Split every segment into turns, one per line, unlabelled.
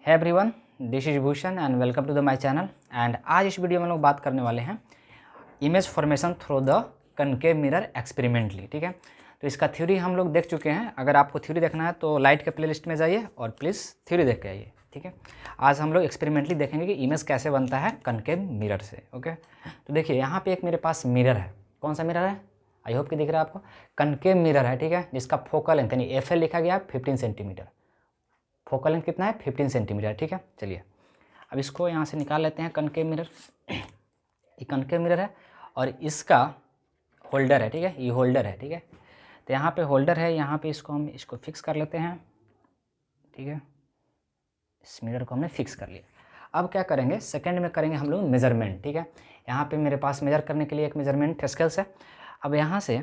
है everyone, this is Bhushan and welcome to the my channel. And आज इस video में लोग बात करने वाले हैं image formation through the concave mirror experimentally. ठीक है, तो इसका थ्योरी हम लोग देख चुके हैं। अगर आपको थ्योरी देखना है तो लाइट के प्लेलिस्ट में जाइए और प्लीज़ थ्योरी देख के आइए। ठीक है, आज हम लोग एक्सपेरिमेंटली देखेंगे कि इमेज कैसे बनता है कनकेव मिरर से। ओके, तो देखिए यहाँ पे एक मेरे पास मिरर है। कौन सा मिरर है? आई होप कि दिख रहा है आपको। कनकेव मिरर है, ठीक है, जिसका फोकल लेंथ यानी FL लिखा गया 15 सेंटीमीटर। फोकल लेंथ कितना है? 15 सेंटीमीटर। ठीक है, चलिए अब इसको यहाँ से निकाल लेते हैं। कनकेव मिरर, ये कनकेव मिरर है और इसका होल्डर है। ठीक है, ये होल्डर है। ठीक है, तो यहाँ पे होल्डर है, यहाँ पे इसको हम इसको फिक्स कर लेते हैं। ठीक है, इस मिरर को हमने फिक्स कर लिया। अब क्या करेंगे, सेकंड में करेंगे हम लोग मेजरमेंट। ठीक है, यहाँ पे मेरे पास मेजर करने के लिए एक मेजरमेंट स्केल्स है। अब यहाँ से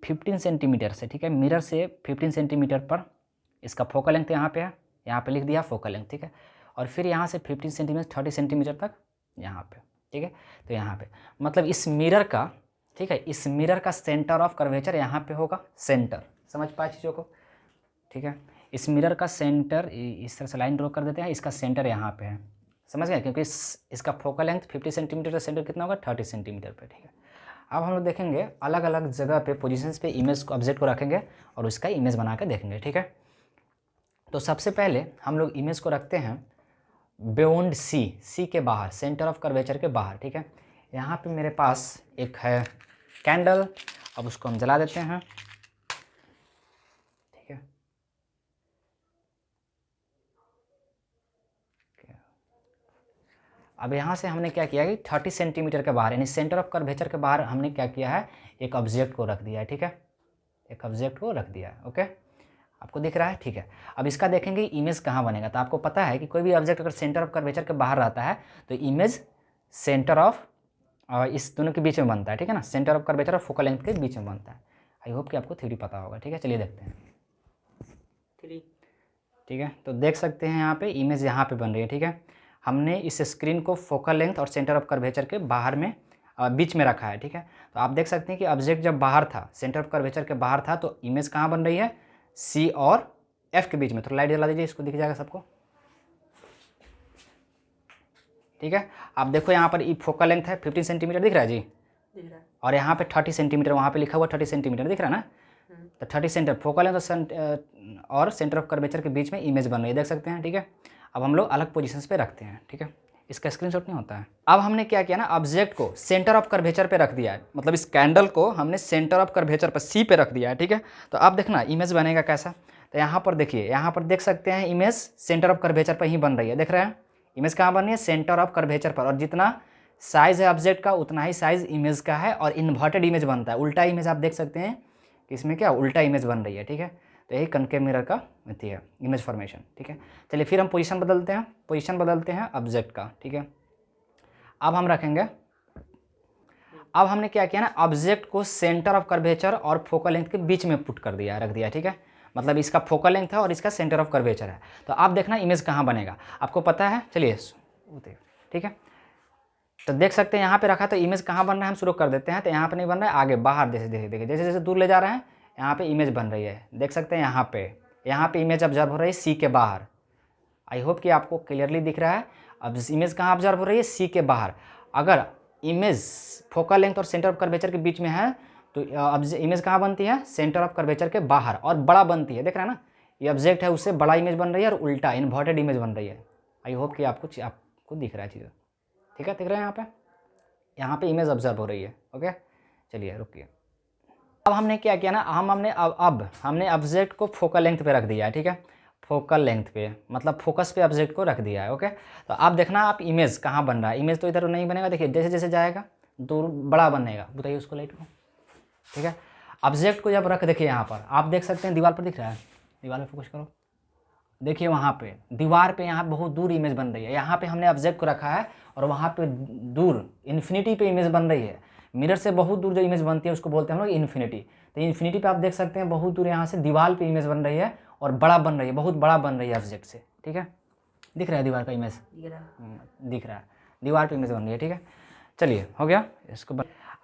15 सेंटीमीटर से, ठीक है, मिरर से 15 सेंटीमीटर पर इसका फोकल लेंथ यहाँ पे है, यहाँ पे लिख दिया फोकल लेंथ। ठीक है, और फिर यहाँ से 15 सेंटीमीटर 30 सेंटीमीटर तक यहाँ पे। ठीक है, तो यहाँ पे मतलब इस मिरर का, ठीक है, इस मिरर का सेंटर ऑफ कर्वेचर यहाँ पे होगा। सेंटर समझ पाए चीज़ों को? ठीक है, इस मिरर का सेंटर इस तरह से लाइन ड्रॉ कर देते हैं, इसका सेंटर यहाँ पे है। समझ गए? क्योंकि इसका फोकल लेंथ 50 सेंटीमीटर का सेंटर कितना होगा? 30 सेंटीमीटर पे। ठीक है, अब हम लोग देखेंगे अलग अलग जगह पे पोजीशंस पे इमेज को, ऑब्जेक्ट को रखेंगे और उसका इमेज बना के देखेंगे। ठीक है, तो सबसे पहले हम लोग इमेज को रखते हैं बियॉन्ड सी के बाहर, सेंटर ऑफ कर्वेचर के बाहर। ठीक है, यहाँ पे मेरे पास एक है कैंडल। अब उसको हम जला देते हैं। ठीक है, अब यहाँ से हमने क्या किया कि 30 सेंटीमीटर के बाहर यानी सेंटर ऑफ कर्वेचर के बाहर हमने क्या किया है, एक ऑब्जेक्ट को रख दिया है। ठीक है, एक ऑब्जेक्ट को रख दिया है। ओके, आपको दिख रहा है? ठीक है, अब इसका देखेंगे इमेज कहाँ बनेगा। तो आपको पता है कि कोई भी ऑब्जेक्ट अगर सेंटर ऑफ कर्वेचर के बाहर रहता है तो इमेज सेंटर ऑफ इस दोनों के बीच में बनता है। ठीक है ना, सेंटर ऑफ कर्वेचर और फोकल लेंथ के बीच में बनता है। आई होप कि आपको थ्योरी पता होगा। ठीक है, चलिए देखते हैं थ्योरी। ठीक है, तो देख सकते हैं यहाँ पे इमेज यहाँ पे बन रही है। ठीक है, हमने इस स्क्रीन को फोकल लेंथ और सेंटर ऑफ कर्वेचर के बाहर में बीच में रखा है। ठीक है, तो आप देख सकते हैं कि ऑब्जेक्ट जब बाहर था, सेंटर ऑफ कर्वेचर के बाहर था, तो इमेज कहाँ बन रही है? C और F के बीच में। थोड़ा लाइट जला दीजिए, इसको दिख जाएगा सबको। ठीक है, आप देखो यहाँ पर फोकल लेंथ है 15 सेंटीमीटर, दिख रहा है जी? दिख रहा है। और यहाँ पे 30 सेंटीमीटर, वहाँ पे लिखा हुआ 30 सेंटीमीटर, दिख रहा है ना? तो 30 सेंटीमीटर फोकल लेंथ और सेंटर ऑफ कर्वेचर के बीच में इमेज बन रही है, देख सकते हैं। ठीक है, अब हम लोग अलग पोजीशंस पे रखते हैं। ठीक है, इसका स्क्रीनशॉट नहीं होता है। अब हमने क्या किया ना, ऑब्जेक्ट को सेंटर ऑफ कर्वेचर पे रख दिया है, मतलब इस कैंडल को हमने सेंटर ऑफ कर्वेचर पर C पे रख दिया है। ठीक है, तो आप देखना इमेज बनेगा कैसा। तो यहाँ पर देखिए, यहाँ पर देख सकते हैं इमेज सेंटर ऑफ कर्वेचर पर ही बन रही है। देख रहे हैं इमेज कहाँ बन रही है? सेंटर ऑफ कर्वेचर पर। और जितना साइज है ऑब्जेक्ट का उतना ही साइज इमेज का है और इन्वर्टेड इमेज बनता है। उल्टा इमेज आप देख सकते हैं कि इसमें क्या उल्टा इमेज बन रही है। ठीक है, तो यही कनकेव मिरर का अथी है, इमेज फॉर्मेशन। ठीक है, चलिए फिर हम पोजीशन बदलते हैं, पोजीशन बदलते हैं ऑब्जेक्ट का। ठीक है, अब हम रखेंगे, अब हमने क्या किया ना, ऑब्जेक्ट को सेंटर ऑफ कर्वेचर और फोकल लेंथ के बीच में पुट कर दिया, रख दिया। ठीक है, मतलब इसका फोकल लेंथ है और इसका सेंटर ऑफ कर्वेचर है। तो आप देखना इमेज कहाँ बनेगा, आपको पता है। चलिए, ठीक है, तो देख सकते हैं यहाँ पे रखा, तो इमेज कहाँ बन रहा है हम शुरू कर देते हैं। तो यहाँ पे नहीं बन रहा है, आगे बाहर जैसे देखिए, जैसे जैसे दूर ले जा रहे हैं यहाँ पे इमेज बन रही है। देख सकते हैं यहाँ पे इमेज ऑब्जर्व हो रही है C के बाहर। आई होप कि आपको क्लियरली दिख रहा है। अब इमेज कहाँ ऑब्जर्व हो रही है? C के बाहर। अगर इमेज फोकल लेंथ और सेंटर ऑफ कर्वेचर के बीच में है तो अब इमेज कहाँ बनती है? सेंटर ऑफ कर्वेचर के बाहर और बड़ा बनती है। देख रहे हैं ना, ये ऑब्जेक्ट है उससे बड़ा इमेज बन रही है और उल्टा इन्वर्टेड इमेज बन रही है। आई होप कि आपको दिख रहा है चीज़। ठीक है, दिख रहा है यहाँ पे इमेज ऑब्जर्व हो रही है। ओके, चलिए रुकिए। अब हमने क्या किया ना, हमने ऑब्जेक्ट को फोकल लेंथ पे रख दिया है। ठीक है, फोकल लेंथ पे मतलब फोकस पे ऑब्जेक्ट को रख दिया है। ओके, तो आप देखना आप इमेज कहाँ बन रहा है। इमेज तो इधर नहीं बनेगा, देखिए जैसे जैसे जाएगा दूर बड़ा बनेगा। बताइए उसको लाइट को। ठीक है, ऑब्जेक्ट को जब रख, देखिए यहाँ पर आप देख सकते हैं दीवार पर दिख रहा है, दीवार पर फोकस करो, देखिए वहाँ पे दीवार पे यहाँ बहुत दूर इमेज बन रही है। यहाँ पे हमने ऑब्जेक्ट को रखा है और वहाँ पे दूर इन्फिनिटी पे इमेज बन रही है। मिरर से बहुत दूर जो इमेज बनती है उसको बोलते हैं हम लोग इन्फिनिटी। तो इन्फिनिटी पे आप देख सकते हैं बहुत दूर यहाँ से दीवार पे इमेज बन रही है और बड़ा बन रही है, बहुत बड़ा बन रही है ऑब्जेक्ट से। ठीक है, दिख रहा है दीवार का इमेज? दिख रहा है, दीवार पे इमेज बन रही है। ठीक है, चलिए हो गया इसको।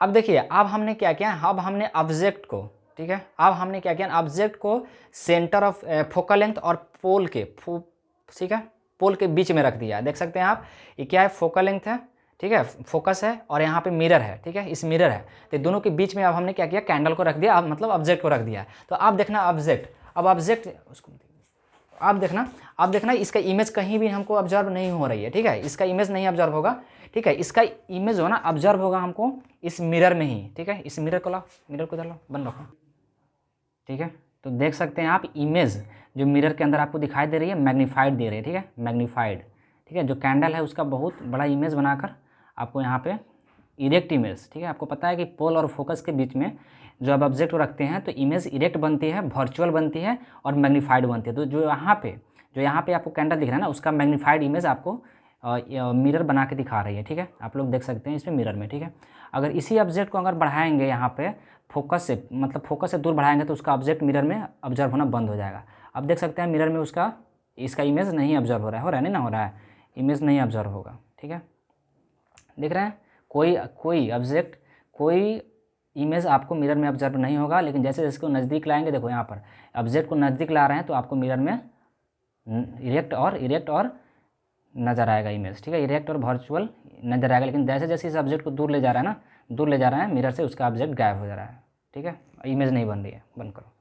अब देखिए, अब हमने क्या किया, अब हमने ऑब्जेक्ट को, ठीक है, अब हमने क्या किया, ऑब्जेक्ट को सेंटर ऑफ फोकल लेंथ और पोल के ठीक है, पोल के बीच में रख दिया। देख सकते हैं आप, ये क्या है, फोकल लेंथ है, ठीक है, फोकस है, और यहाँ पे मिरर है, ठीक है, इस मिरर है। तो दोनों के बीच में अब हमने क्या किया, कैंडल को रख दिया, अब मतलब ऑब्जेक्ट को रख दिया। तो आप देखना ऑब्जेक्ट, अब ऑब्जेक्ट उसको आप देखना इसका इमेज कहीं भी हमको ऑब्जर्व नहीं हो रही है, ठीक है, इसका इमेज नहीं ऑब्जर्व होगा, ठीक है, इसका इमेज हो ना ऑब्जर्व होगा हमको इस मिरर में ही, ठीक है। इस मिरर को लाओ, मिरर को इधर लो, बंद रखो, ठीक है। तो देख सकते हैं आप इमेज जो मिरर के अंदर आपको दिखाई दे रही है, मैग्नीफाइड दे रही है, ठीक है, मैग्नीफाइड, ठीक है। जो कैंडल है उसका बहुत बड़ा इमेज बनाकर आपको यहाँ पे इरेक्ट इमेज, ठीक है। आपको पता है कि पोल और फोकस के बीच में जो आप ऑब्जेक्ट को रखते हैं तो इमेज इरेक्ट बनती है, वर्चुअल बनती है और मैग्नीफाइड बनती है। तो जो यहाँ पे आपको कैंडल दिख रहा है ना, उसका मैग्नीफाइड इमेज आपको मिरर बना के दिखा रही है, ठीक है। आप लोग देख सकते हैं इसमें मिरर में, ठीक है। अगर इसी ऑब्जेक्ट को अगर बढ़ाएंगे यहाँ पे फोकस से, मतलब फोकस से दूर बढ़ाएंगे तो उसका ऑब्जेक्ट मिरर में ऑब्जर्व होना बंद हो जाएगा। अब देख सकते हैं मिरर में इसका इमेज नहीं ऑब्जर्व हो रहा है, नहीं ना हो रहा है, इमेज नहीं ऑब्जर्व होगा, ठीक है। देख रहे हैं, कोई ऑब्जेक्ट, कोई इमेज आपको मिरर में ऑब्जर्व नहीं होगा। लेकिन जैसे जैसे को नज़दीक लाएंगे, देखो यहाँ पर ऑब्जेक्ट को नज़दीक ला रहे हैं तो आपको मिरर में इरेक्ट और नज़र आएगा इमेज, ठीक है, इरेक्ट और वर्चुअल नज़र आएगा। लेकिन जैसे जैसे इस ऑब्जेक्ट को दूर ले जा रहा है मिरर से, उसका ऑब्जेक्ट गायब हो जा रहा है, ठीक है, इमेज नहीं बन रही है। बंद करो।